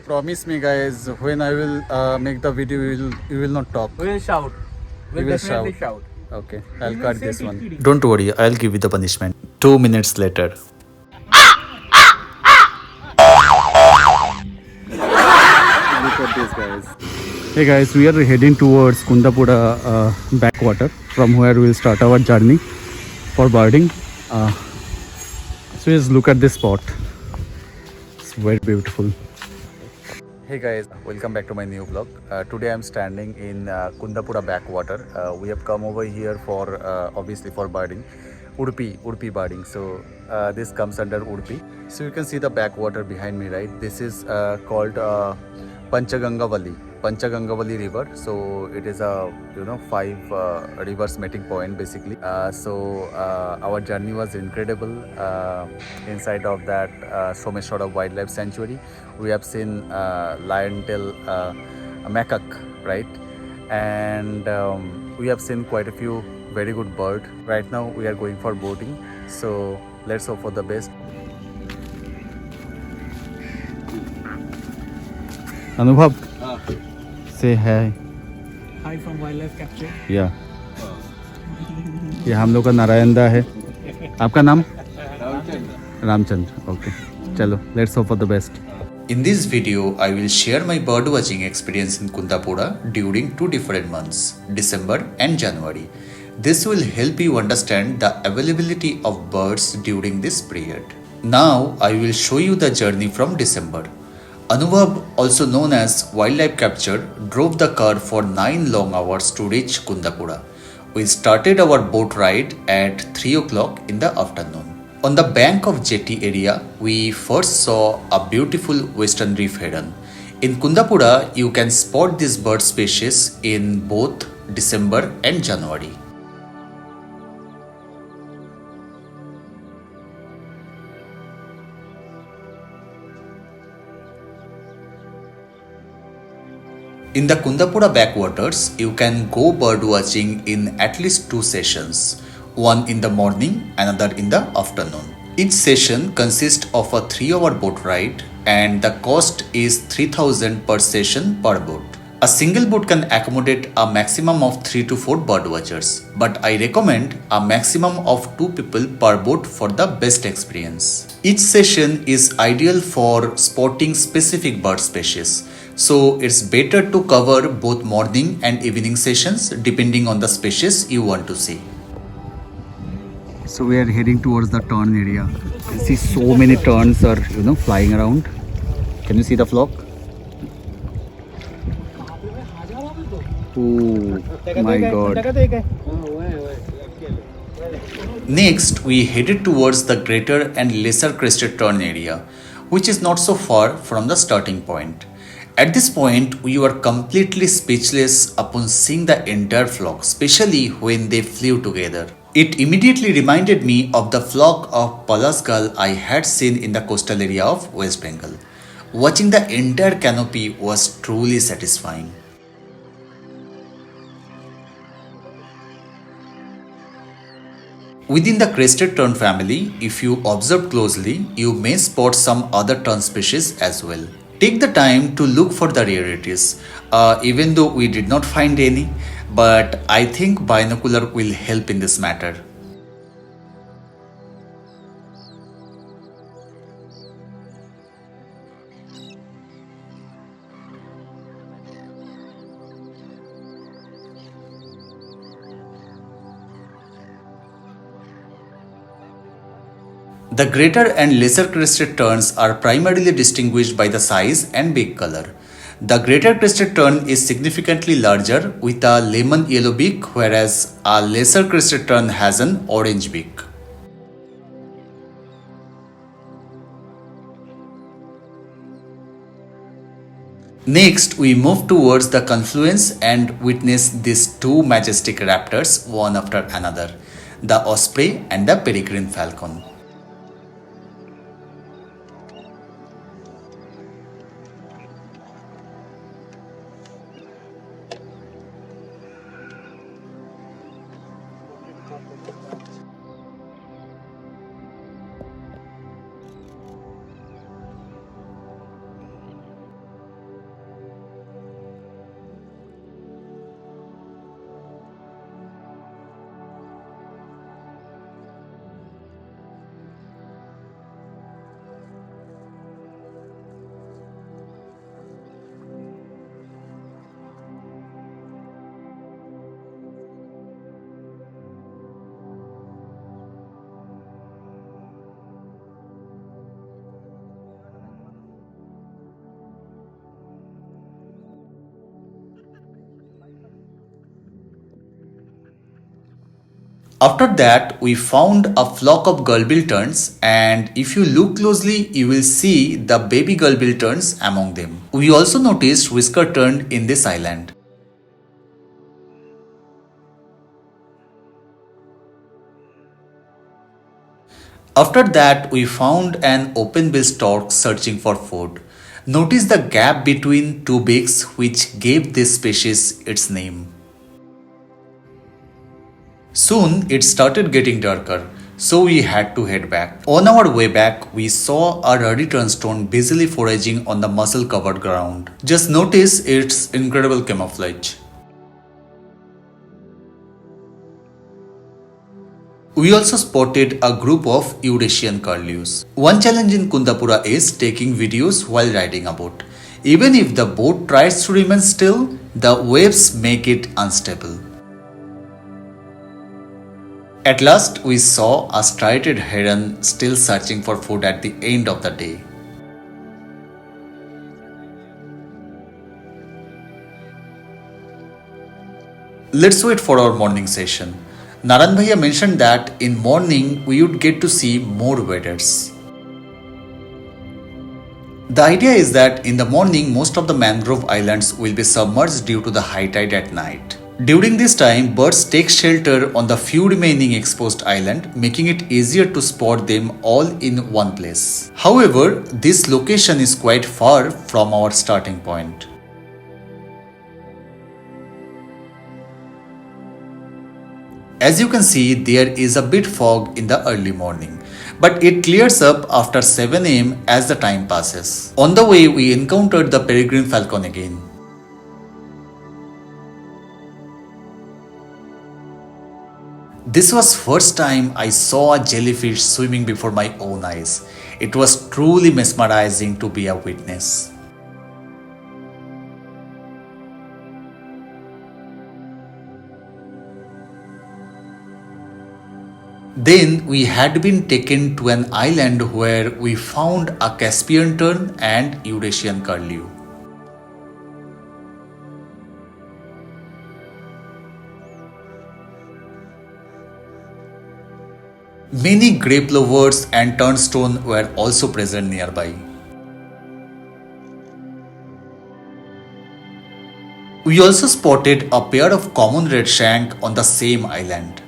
Promise me, guys, when I will make the video, you will not talk. We will shout. You We'll will definitely shout. Okay, I'll cut this one. Don't worry, I'll give you the punishment. 2 minutes later. Look at this, guys. Hey guys, we are heading towards Kundapura backwater, from where we will start our journey for birding. So just look at this spot. It's very beautiful. Hey guys, welcome back to my new vlog. Today I'm standing in Kundapura backwater. We have come over here for obviously for birding, Udupi birding. So this comes under Udupi. So you can see the backwater behind me, right? This is called Panchagangavalli River. So it is a 5 rivers meeting point basically. So our journey was incredible. Inside of that Someshwara Wildlife Sanctuary, we have seen lion tail macaque, right? And we have seen quite a few very good bird. Right now we are going for boating. So let's hope for the best. Anubhav, say hi. Hi from Wildlife Capture. Yeah. ये हम लोग का नारायण दा है. आपका नाम? Ramchandra. Okay. चलो, let's hope for the best. In this video, I will share my birdwatching experience in Kundapura during 2 different months, December and January. This will help you understand the availability of birds during this period. Now, I will show you the journey from December. Anubhav, also known as Wildlife Capture, drove the car for 9 long hours to reach Kundapura. We started our boat ride at 3 o'clock in the afternoon. On the bank of jetty area, we first saw a beautiful western reef heron. In Kundapura, you can spot this bird species in both December and January. In the Kundapura backwaters, you can go bird watching in at least 2 sessions, one in the morning, another in the afternoon. Each session consists of a 3-hour boat ride and the cost is 3,000 per session per boat. A single boat can accommodate a maximum of 3 to 4 bird watchers, but I recommend a maximum of 2 people per boat for the best experience. Each session is ideal for spotting specific bird species. So it's better to cover both morning and evening sessions depending on the species you want to see. So we are heading towards the tern area. You see so many terns are flying around. Can you see the flock? Oh my god. Next, we headed towards the greater and lesser crested tern area, which is not so far from the starting point. At this point, we were completely speechless upon seeing the entire flock, especially when they flew together. It immediately reminded me of the flock of Palas gull I had seen in the coastal area of West Bengal. Watching the entire canopy was truly satisfying. Within the crested tern family, if you observe closely, you may spot some other tern species as well. Take the time to look for the rarities, even though we did not find any, but I think binocular will help in this matter. The greater and lesser crested terns are primarily distinguished by the size and beak color. The greater crested tern is significantly larger with a lemon yellow beak, whereas a lesser crested tern has an orange beak. Next, we move towards the confluence and witness these 2 majestic raptors, one after another, the osprey and the peregrine falcon. After that, we found a flock of gullible terns, and if you look closely, you will see the baby gullible terns among them. We also noticed whisker tern in this island. After that, we found an open-billed stork searching for food. Notice the gap between two beaks which gave this species its name. Soon it started getting darker, so we had to head back. On our way back, we saw a ruddy turnstone busily foraging on the mussel-covered ground. Just notice its incredible camouflage. We also spotted a group of Eurasian curlews. One challenge in Kundapura is taking videos while riding a boat. Even if the boat tries to remain still, the waves make it unstable. At last, we saw a striated heron still searching for food at the end of the day. Let's wait for our morning session. Narayan Bhaiya mentioned that in morning we would get to see more waders. The idea is that in the morning most of the mangrove islands will be submerged due to the high tide at night. During this time, birds take shelter on the few remaining exposed islands, making it easier to spot them all in one place. However, this location is quite far from our starting point. As you can see, there is a bit fog in the early morning, but it clears up after 7 am as the time passes. On the way, we encountered the peregrine falcon again. This was first time I saw a jellyfish swimming before my own eyes. It was truly mesmerizing to be a witness. Then we had been taken to an island where we found a Caspian tern and Eurasian curlew. Many grape lovers and turnstone were also present nearby. We also spotted a pair of common red shank on the same island.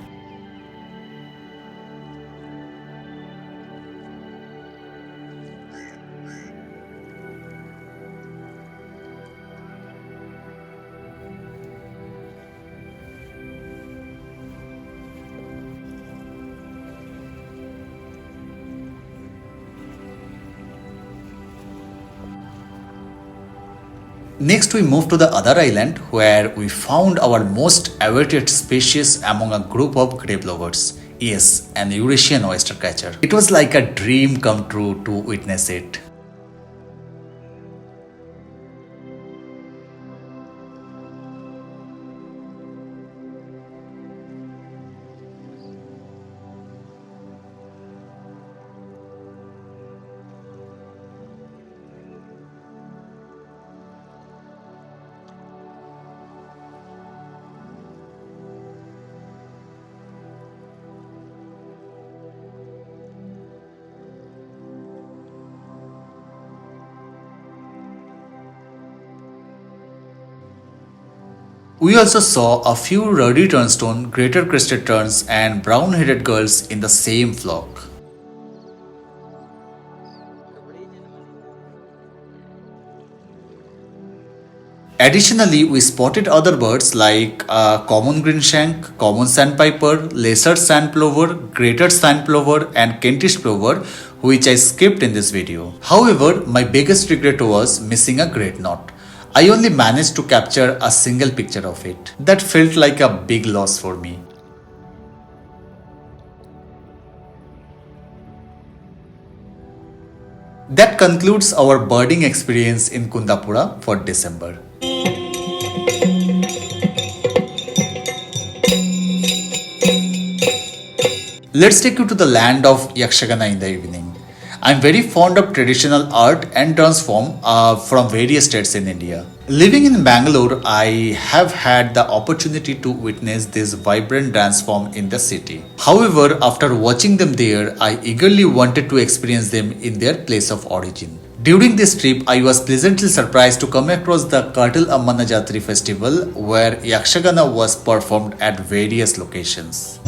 Next, we moved to the other island where we found our most awaited species among a group of grape lovers. Yes, an Eurasian oyster catcher. It was like a dream come true to witness it. We also saw a few ruddy turnstone, greater crested terns and brown-headed gulls in the same flock. Additionally, we spotted other birds like common greenshank, common sandpiper, lesser sand plover, greater sand plover and Kentish plover, which I skipped in this video. However, my biggest regret was missing a great knot. I only managed to capture a single picture of it. That felt like a big loss for me. That concludes our birding experience in Kundapura for December. Let's take you to the land of Yakshagana in the evening. I'm very fond of traditional art and dance form from various states in India. Living in Bangalore, I have had the opportunity to witness this vibrant dance form in the city. However, after watching them there, I eagerly wanted to experience them in their place of origin. During this trip, I was pleasantly surprised to come across the Kartal Ammana Jatri festival where Yakshagana was performed at various locations.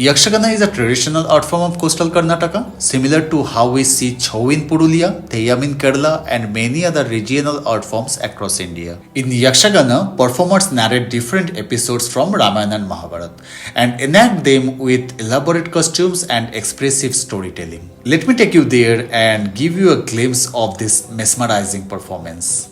Yaksagana is a traditional art form of coastal Karnataka, similar to how we see Chhau in Purulia, Theyyam in Kerala, and many other regional art forms across India. In Yaksagana, performers narrate different episodes from Ramayana and Mahabharata and enact them with elaborate costumes and expressive storytelling. Let me take you there and give you a glimpse of this mesmerizing performance.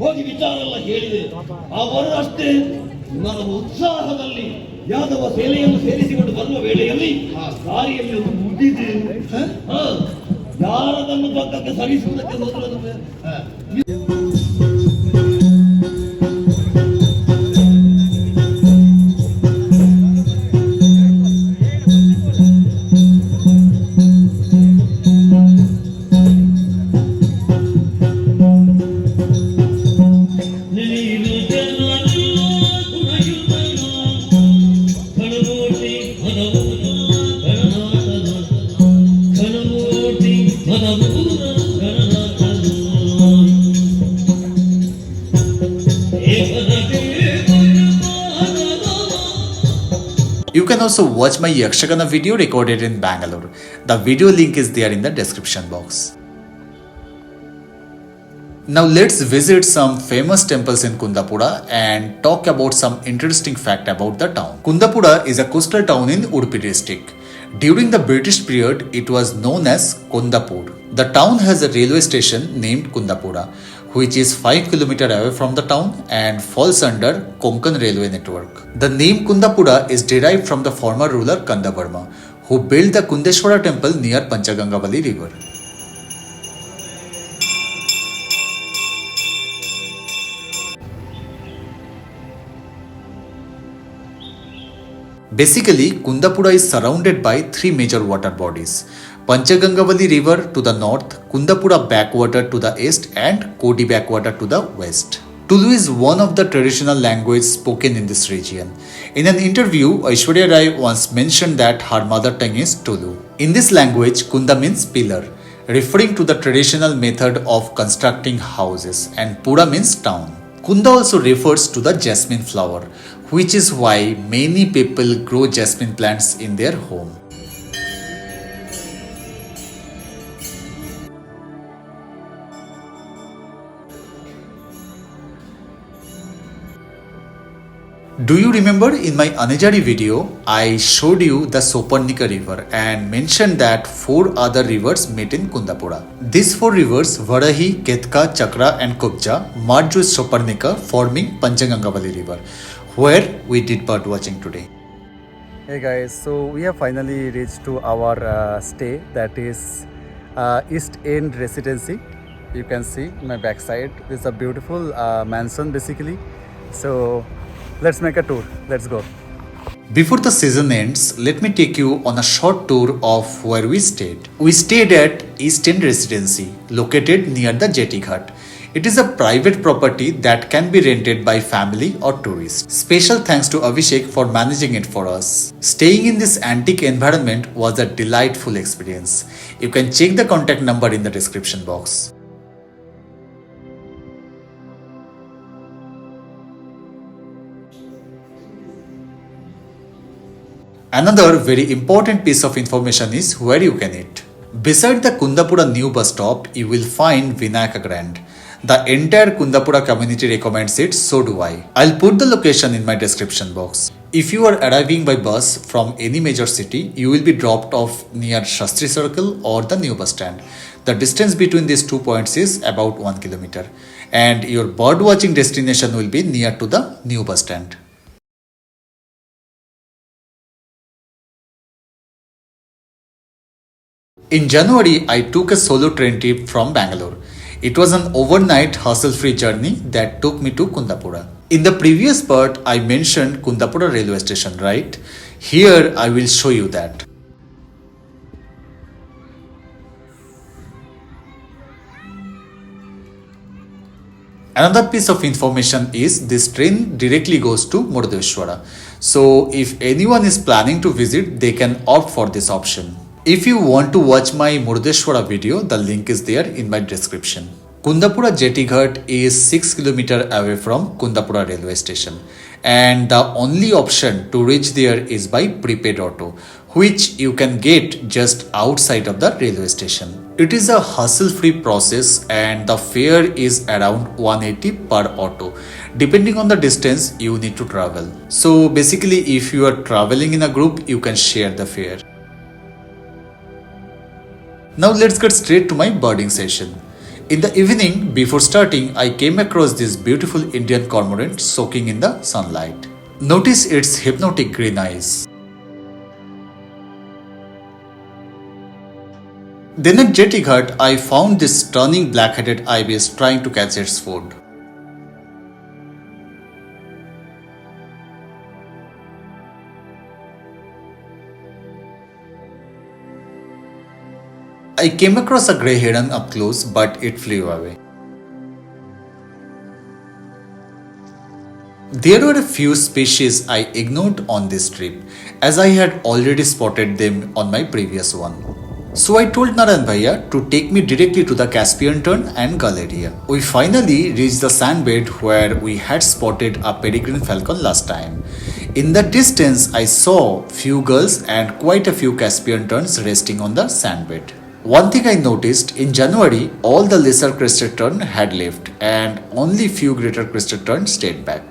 ಹೋಗಿ ವಿಚಾರ ಎಲ್ಲ ಹೇಳಿದೆ. ಅವರಷ್ಟೇ ನಾನು ಉತ್ಸಾಹದಲ್ಲಿ ಯಾದವ ಸೇನೆಯನ್ನು ಸೇರಿಸಿಕೊಂಡು ಬರುವ ವೇಳೆಯಲ್ಲಿ ದಾರಿಯಲ್ಲಿ ಒಂದು ಮುಗಿದು ಯಾರದನ್ನು ಪಕ್ಕಕ್ಕೆ ಸರಿಸುವುದಕ್ಕೆ ಹೋದ್ರೆ You can also watch my Yakshagana video recorded in Bangalore. The video link is there in the description box. Now let's visit some famous temples in Kundapura and talk about some interesting fact about the town. Kundapura is a coastal town in Udupi district. During the British period, it was known as Kondapoor. The town has a railway station named Kundapura, which is 5 km away from the town and falls under Konkan Railway network. The name Kundapura is derived from the former ruler Kundavarma, who built the Kundeshwara Temple near Panchagangavalli River. Basically, Kundapura is surrounded by three major water bodies: Panchagangavalli River to the north, Kundapura backwater to the east, and Kote backwater to the west. Tulu is one of the traditional languages spoken in this region. In an interview, Aishwarya Rai once mentioned that her mother tongue is Tulu. In this language, Kunda means pillar, referring to the traditional method of constructing houses, and Pura means town. Kunda also refers to the jasmine flower, which is why many people grow jasmine plants in their home. Do you remember in my Anjari video, I showed you the Soparnika river and mentioned that 4 other rivers meet in Kundapura. These 4 rivers, Varahi, Ketka, Chakra and Kubja, merge with Soparnika, forming Panchagangavalli River, where we did bird watching today. Hey guys, so we have finally reached to our stay, that is East End Residency. You can see in my backside, this is a beautiful mansion basically. So let's make a tour. Let's go. Before the season ends, let me take you on a short tour of where we stayed. We stayed at East End Residency, located near the Jetty Ghat. It is a private property that can be rented by family or tourists. Special thanks to Abhishek for managing it for us. Staying in this antique environment was a delightful experience. You can check the contact number in the description box. Another very important piece of information is where you can eat. Beside the Kundapura new bus stop, you will find VINAYAKA Grand. The entire Kundapura community recommends it, so do I. I'll put the location in my description box. If you are arriving by bus from any major city, you will be dropped off near Shastri Circle or the new bus stand. The distance between these 2 points is about 1 kilometer, and your bird watching destination will be near to the new bus stand. In January, I took a solo train trip from Bangalore. It was an overnight hassle-free journey that took me to Kundapura. In the previous part, I mentioned Kundapura railway station, right? Here, I will show you that. Another piece of information is this train directly goes to Murudeshwara. So if anyone is planning to visit, they can opt for this option. If you want to watch my Murudeshwara video, the link is there in my description. Kundapura Jetty Ghat is 6 km away from Kundapura railway station, and the only option to reach there is by prepaid auto, which you can get just outside of the railway station. It is a hassle-free process and the fare is around 180 per auto, depending on the distance you need to travel. So basically, if you are traveling in a group, you can share the fare. Now let's get straight to my birding session. In the evening, before starting, I came across this beautiful Indian cormorant soaking in the sunlight. Notice its hypnotic green eyes. Then at Jetty Ghat, I found this stunning black-headed ibis trying to catch its food. I came across a grey heron up close, but it flew away. There were a few species I ignored on this trip, as I had already spotted them on my previous one. So I told Narayan Bhaiya to take me directly to the Caspian tern and gull area. We finally reached the sandbed where we had spotted a peregrine falcon last time. In the distance, I saw few gulls and quite a few Caspian terns resting on the sandbed. One thing I noticed, in January, all the lesser crested tern had left and only few greater crested terns stayed back.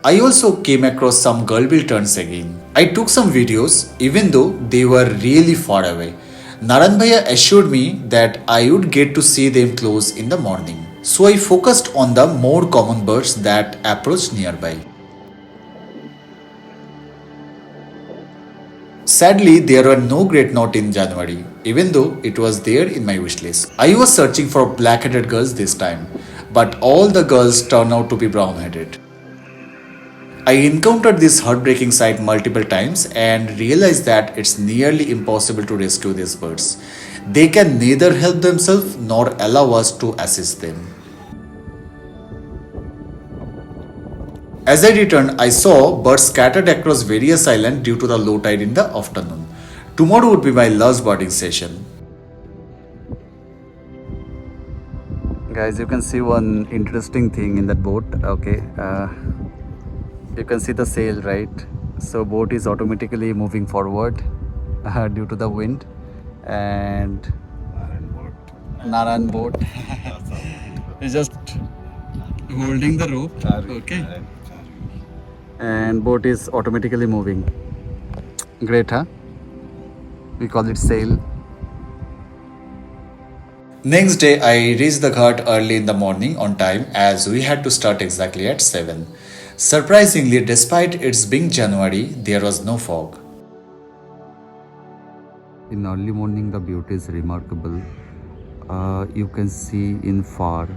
I also came across some gull-bill terns again. I took some videos even though they were really far away. Narayan Bhaiya assured me that I would get to see them close in the morning. So I focused on the more common birds that approached nearby. Sadly, there were no great knot in January, even though it was there in my wish list. I was searching for black-headed gulls this time, but all the gulls turned out to be brown-headed. I encountered this heartbreaking sight multiple times and realized that it's nearly impossible to rescue these birds. They can neither help themselves nor allow us to assist them. As I returned, I saw birds scattered across various islands due to the low tide in the afternoon. Tomorrow would be my last birding session. Guys, you can see one interesting thing in that boat. Okay, you can see the sail, right? So boat is automatically moving forward due to the wind, and Narayan boat is just holding the rope. Okay, and boat is automatically moving. Great, huh? We call it sail. Next day, I reached the ghat early in the morning on time as we had to start exactly at 7. Surprisingly, despite its being January, there was no fog. In early morning, the beauty is remarkable. You can see in far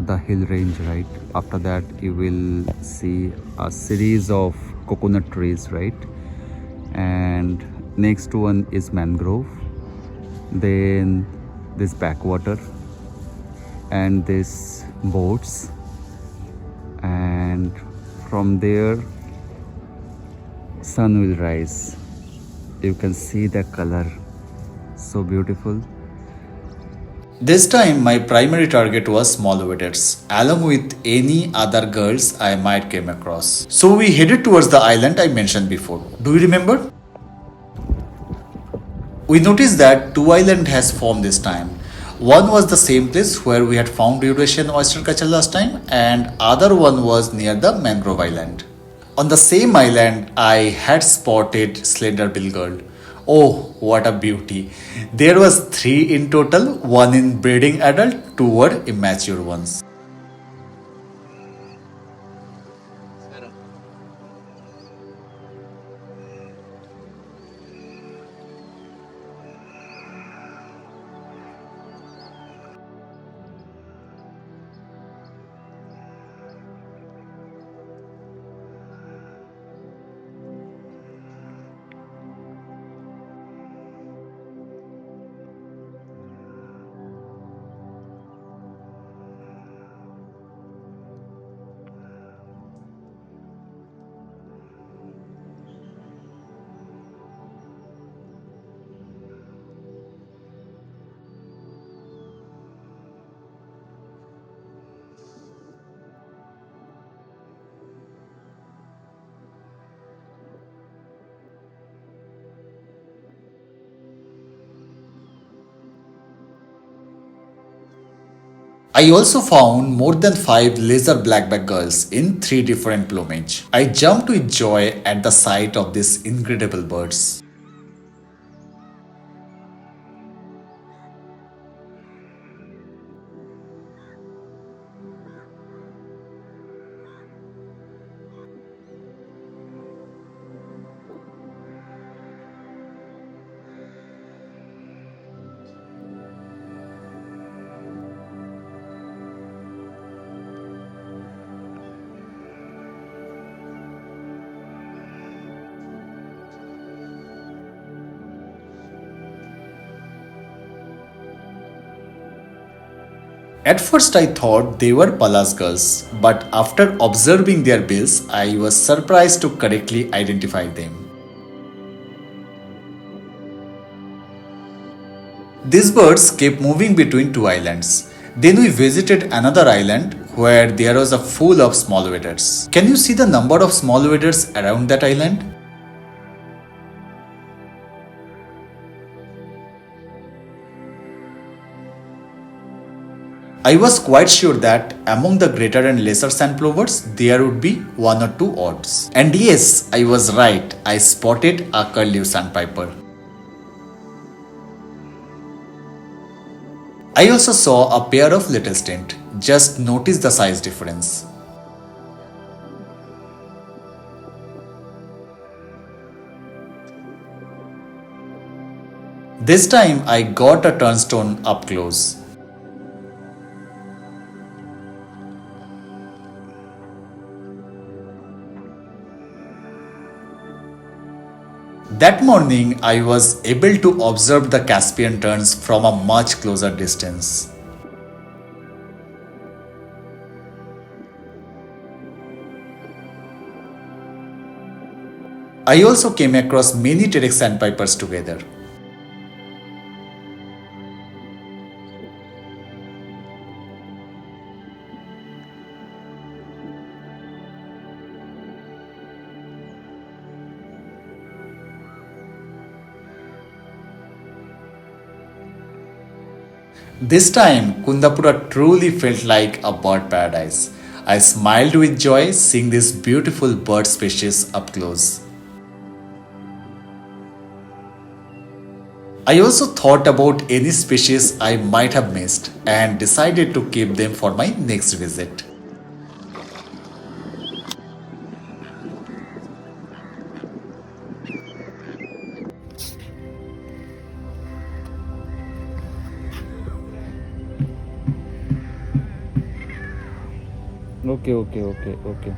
the hill range, right? After that, you will see a series of coconut trees, right? And next one is mangrove. Then this backwater and this boats, and from there sun will rise. You can see the color, so beautiful. This time, my primary target was small waders, along with any other girls I might come across. So we headed towards the island I mentioned before. Do you remember? We noticed that two islands has formed this time. One was the same place where we had found Eurasian oyster catcher last time, and other one was near the mangrove island. On the same island, I had spotted slender bill girl. Oh, what a beauty. There was 3 in total, one in breeding adult, 2 were immature ones. I also found more than 5 laser blackback gulls in 3 different plumage. I jumped with joy at the sight of these incredible birds. At first I thought they were Palas gulls, but after observing their bills, I was surprised to correctly identify them. These birds kept moving between two islands. Then we visited another island where there was a full of small waders. Can you see the number of small waders around that island? I was quite sure that among the greater and lesser sand plovers, there would be one or two odds. And yes, I was right, I spotted a curlew sandpiper. I also saw a pair of little stint. Just notice the size difference. This time I got a turnstone up close. That morning, I was able to observe the Caspian terns from a much closer distance. I also came across many Terek sandpipers together. This time, Kundapura truly felt like a bird paradise. I smiled with joy seeing this beautiful bird species up close. I also thought about any species I might have missed and decided to keep them for my next visit. Okay.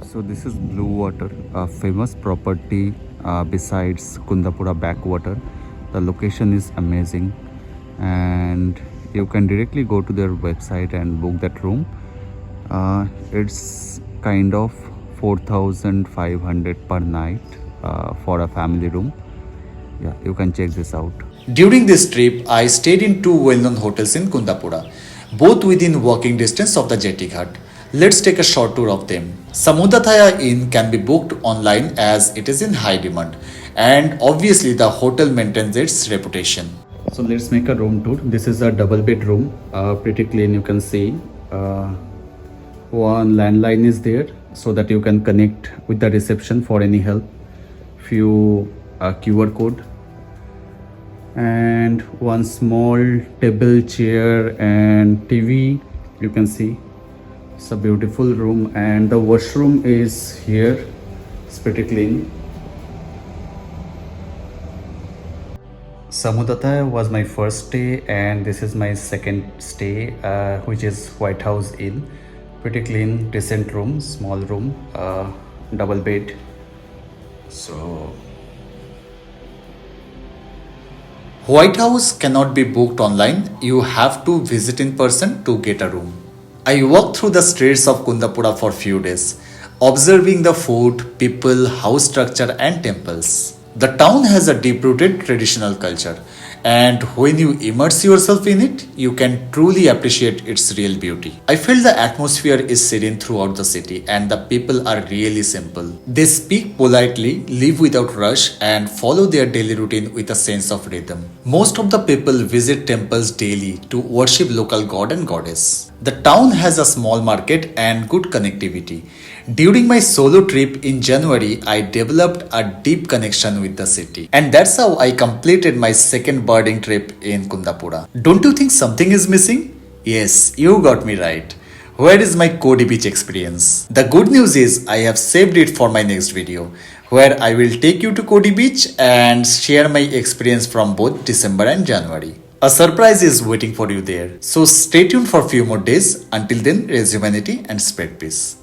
So this is Blue Water, a famous property besides Kundapura backwater. The location is amazing and you can directly go to their website and book that room. It's kind of 4,500 per night for a family room. Yeah, you can check this out. During this trip, I stayed in two well-known hotels in Kundapura, both within walking distance of the jetty ghat. Let's take a short tour of them. Samudyatha Inn can be booked online as it is in high demand, and obviously the hotel maintains its reputation. So let's make a room tour. This is a double bed room, pretty clean. You can see one landline is there so that you can connect with the reception for any help. Few QR code and one small table, chair and TV. You can see it's a beautiful room and the washroom is here. It's pretty clean. Samudyatha was my first stay and this is my second stay, which is White House Inn. Pretty clean, decent room, small room, double bed. So White House cannot be booked online. You have to visit in person to get a room. I walked through the streets of Kundapura for few days, observing the food, people, house structure and temples. The town has a deep-rooted traditional culture, and when you immerse yourself in it, you can truly appreciate its real beauty. I feel the atmosphere is serene throughout the city, and the people are really simple. They speak politely, live without rush, and follow their daily routine with a sense of rhythm. Most of the people visit temples daily to worship local god and goddess. The town has a small market and good connectivity. During my solo trip in January, I developed a deep connection with the city. And that's how I completed my second birding trip in Kundapura. Don't you think something is missing? Yes, you got me right. Where is my Kote beach experience? The good news is I have saved it for my next video, where I will take you to Kote beach and share my experience from both December and January. A surprise is waiting for you there. So stay tuned for a few more days. Until then, raise humanity and spread peace.